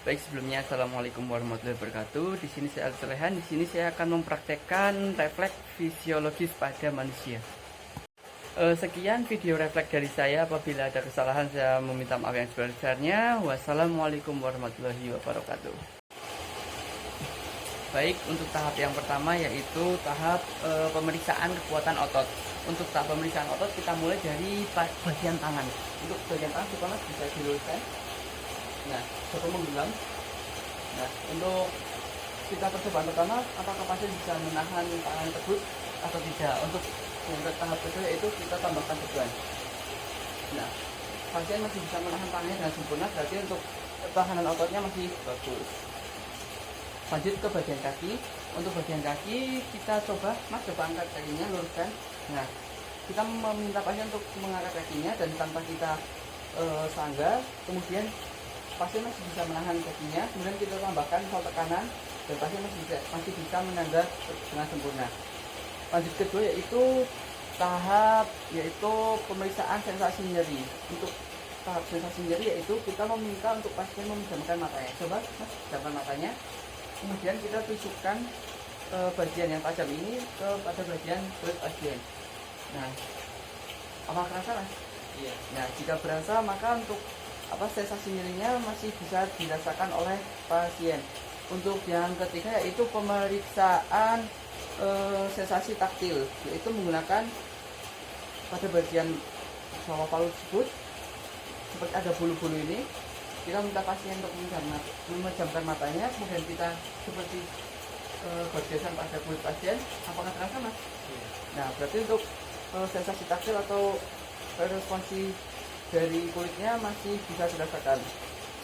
Baik, sebelumnya assalamualaikum warahmatullahi wabarakatuh. Di sini saya Al-Salehan. Di sini saya akan mempraktekkan refleks fisiologis pada manusia. Sekian video refleks dari saya. Apabila ada kesalahan, saya meminta maaf yang sebesar-besarnya. Wassalamualaikum warahmatullahi wabarakatuh. Baik, untuk tahap yang pertama yaitu tahap pemeriksaan kekuatan otot. Untuk tahap pemeriksaan otot kita mulai dari bagian tangan. Untuk bagian tangan supaya bisa diluruskan. Nah, satu menggelam. Nah, untuk kita percobaan pertama, apakah pasien bisa menahan tangan tersebut atau tidak? Untuk yang tahap kedua yaitu kita tambahkan beban. Nah, pasien masih bisa menahan tangannya dengan sempurna, berarti untuk ketahanan ototnya masih bagus. Lanjut ke bagian kaki. Untuk bagian kaki kita coba, Mas coba angkat kakinya, luruskan. Nah, kita meminta pasien untuk mengangkat kakinya dan tanpa kita sanggah, kemudian pasien masih bisa menahan kakinya, kemudian kita tambahkan misal tekanan dan pasien masih bisa menangga dengan sempurna. Lanjut kedua yaitu tahap pemeriksaan sensasi nyeri. Untuk tahap sensasi nyeri yaitu kita meminta untuk pasien memejamkan matanya. Coba Mas pejamkan matanya, kemudian kita tusukkan bagian yang tajam ini pada bagian kulit pasien. Nah, apa kerasa Mas? Iya. Nah, jika berasa maka untuk sensasi nyerinya masih bisa dirasakan oleh pasien. Untuk yang ketiga yaitu pemeriksaan sensasi taktil, yaitu menggunakan pada bagian bawah palu tersebut seperti ada bulu-bulu ini, kita minta pasien untuk memejamkan matanya, kemudian kita seperti bergeser pada kulit pasien. Apakah terasa Mas? Nah, berarti untuk sensasi taktil atau responsi dari kulitnya masih bisa dirasakan.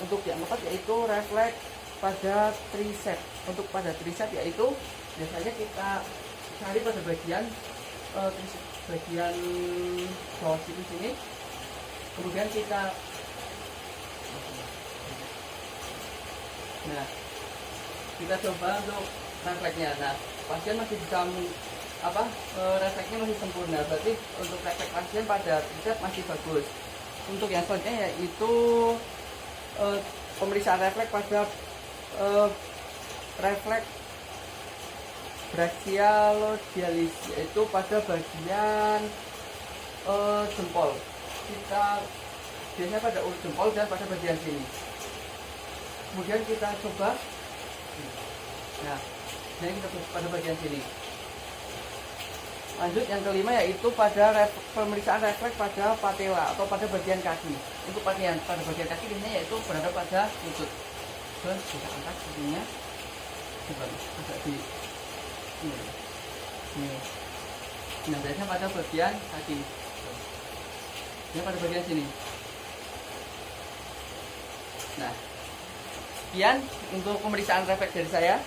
Untuk yang keempat yaitu refleks pada tricep. Untuk pada tricep yaitu biasanya kita cari pada bagian bagian bawah siku sini, kemudian kita coba untuk refleksnya. Nah, pasien masih bisa refleksnya masih sempurna, berarti untuk refleks pasien pada tricep masih bagus. Untuk yang selanjutnya yaitu pemeriksaan refleks pada refleks brachialodialis, yaitu pada bagian jempol. Kita biasanya pada jempol dan pada bagian sini. Kemudian kita coba, nah ini kita pada bagian sini. Lanjut yang kelima yaitu pada pemeriksaan refleks pada patella atau pada bagian kaki. Untuk pada bagian kaki biasanya yaitu berada pada lutut. Coba kita angkat kakinya, coba agak di ini. Nah, biasanya pada bagian kaki. Ini pada bagian sini. Nah, sekian untuk pemeriksaan refleks dari saya.